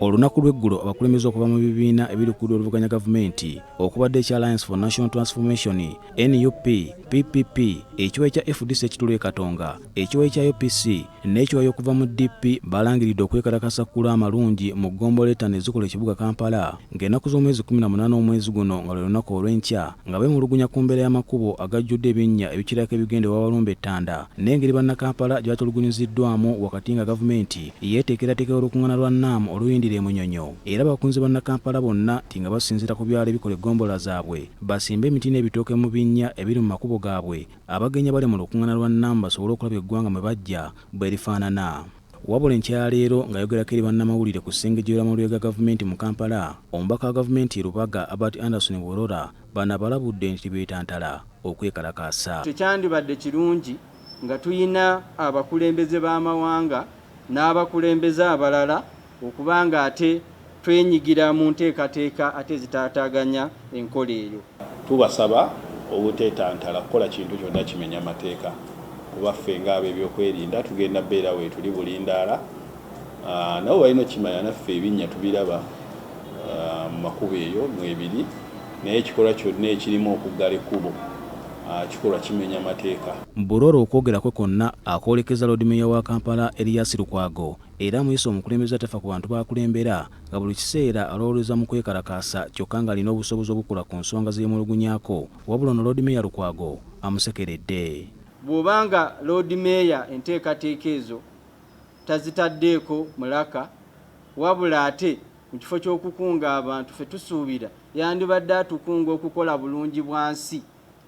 Olunaku lw'eggulo abakulembeze okuva mu bibiina ebiri ku Kw'abavuganya gavumenti okubadde ekya Alliance for National Transformation, NUP, PPP, ekiwayi kya FDC ekitula Katonga, ekiwayi kya UPC n'ekiwayi okuva mu DP balangiridde okwekalakaasa kkula amalungi mu ggombolola etaano ezikola ekibuga Kampala ng'ennaku z'omwezi 18 omwezi guno nga lwe lunaku olw'enkya nga beemulugunya ku mbeera y'amakubo agajjudde ebinnya ebikirako ebigenda ewawalumba ettanda n'engeri bannakampala gye batulugunyiziddwamu wakati nga gavumenti yeeteekerateekera olukuŋŋaana lwa Nabo oluyindira e Munyonyo era bakunze bannakampala bonna ti nga basinziira ku byalo ebikola eggombola zaabwe basimbe emiti n'ebitooke mu binnya ebiri mu makubo gaabwe abagenya bali mu lukuŋŋaana lwa Nabo basobole okulaba eggwanga mwe bajja bwe lifaanana. Wabula enkya leero ng'ayogerako eri bannamawulire ku ssengejjo ly'amawulire ga gavumenti mu Kampala, omubaka wa gavumenti e Lubaga Burola bano abalabudde nti beetantala okwekalakaasa. Tekyandibadde kirungi nga tuyina abakulembeze b'amawanga n'abakulembeze abalala okubanga ate twenyigira mu nteekateeka ate zitaataaganya enkola eyo. Tubasaba obuteetantala kukola kintu kyonna kimenya amateeka kuba ffe ng'ab'ebyokwerinda tugenda bbeera we tuli bulindaala nabo balina okimanya naffe ebinnya tubiraba mu makubo eyo mwebiri naye ekikolwa kyonna ekirimu okuggala ekkubo kikolwa kimenya amateeka. Burola okwogera kwe konna akwolekeza Lord Mayor wa Kampala Erias Lukwago era muyise omukulembeze atafa ku bantu bakulembera nga buli kiseera alowoleza mu kwekalakaasa kyokka ng'alina obusobozi obukola ku nsonga z'emulugunyako wabula ono Lord Mayor Lukwago amusekeredde. Bw'obanga Lord Mayor enteekateeka ezo tazitaddeeko mulaka wabula ate mu kifo ky'okukunga abantu ffe tusuubira yandibadde atukunga okukola bulungi bwansi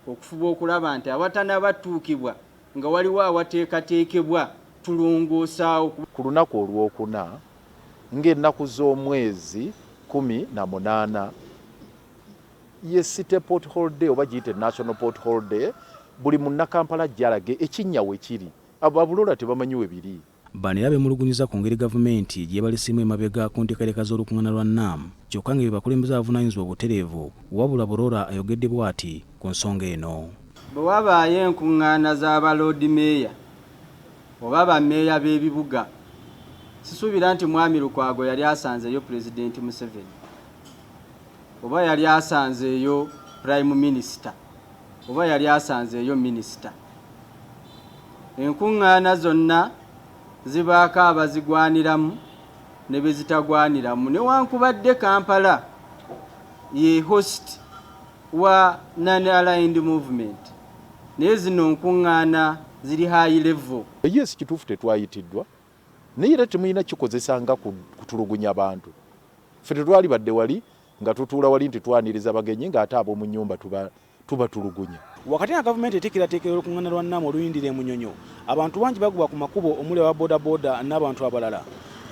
okufuba okulaba nti awatanabatuukibwa nga waliwo awateekateekebwa tulongoosaawo. Ku lunaku olwokuna ng'ennaku z'omwezi 18 ye City Port Holiday oba giyite National Port Holiday buli munnakampala gyalage ekinnya we kiri Ababulola tebamanyi we biri. Bano era beemulugunyiza ku ngeri gavumenti gye balisimu emabega ku nteekateeka z'olukuŋŋaana lwa Nabo kyokka nga bye bakulembeze abavunaanyizibwa obutereevu wabula Burola ayogedde bw'ati ku nsonga eno. Bwe wabaayo enkuŋŋaana z'aba Lord Mayor oba bammeeya b'ebibuga sisuubira nti Mwami Lukwago yali asanzeeyo Pulezidenti Museveni oba yali asanzeeyo Prime Minister oba yali asanzeeyo Minisita. Enkuŋŋaana zonna zibaako abazigwaniramu ne be zitagwaniramu newankubadde Kampala ye host wa non-aligned movement naye zino nkuŋŋaana ziri high level. Yes, kituufu tetwayitiddwa naye era temulina kikozesa nga kutulugunya abantu. Ffe tetwali badde wali nga tutuula wali nti twaniriza bagenyi ng'ate ab'omu nnyumba tubatulugunya. Wakati nga gavumenti eteekerateekera olukuŋŋaana lwa Nabo oluyindira e Munyonyo abantu bangi bagwa ku makubo omuli aba bodaboda n'abantu abalala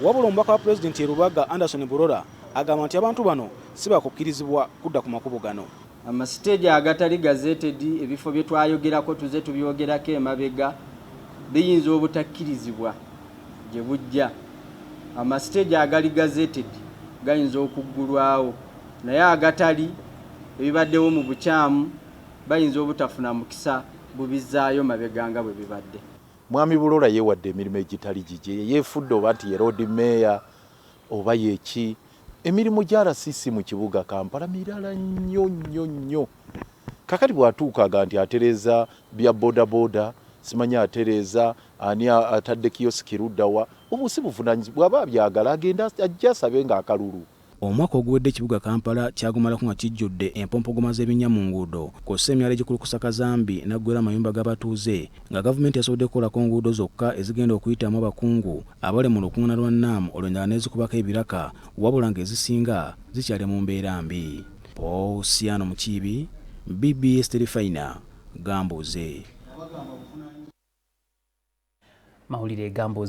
wabula omubaka wa pulezidenti e Lubaga Burola agamba nti abantu bano si bakukkirizibwa kudda ku makubo gano. Amasiteegi agatali gazetted ebifo bye twayogerako tuze tubyogerako emabega biyinza obutakkirizibwa gye bujja. Amasiteegi agali gazetted gayinza okuggulwawo naye agatali ebibaddewo mu bukyamu bayinza obutafuna mukisa bubizaayo mabega nga bwe bibadde. Mwami Burola yeewadde emirimu egitali gigye yeefudde oba nti ye Lord Mayor oba yeki emirimu gya RCC mu kibuga Kampala mirala nnyo. Kakati bw'atuukaga nti atereeza bya bodaboda simanyi atereeza ani atadde kiyosiki luddawa obusi buvunaanyizibwa bw'aba byagala agenda ajja asabe ng'akalulu. Omwaka oguwedde ekibuga Kampala kyagumalako nga kijjudde empompogoma z'ebinnya mu nguudo kw'ossa emyala egikulukusa kazambi n'aggwera amayumba g'abatuuze nga gavumenti yasobodde kukolako nguudo zokka ezigenda okuyitamu abakungu abali mu lukuŋŋaana lwa Nabo olw'endala n'ezikubako ebiraka wabula ng'ezisinga zikyali mu mbeera mbi. Osiano Mukiibi, BBS Terefayina, Gambuuze. Mawulire Gambuuze.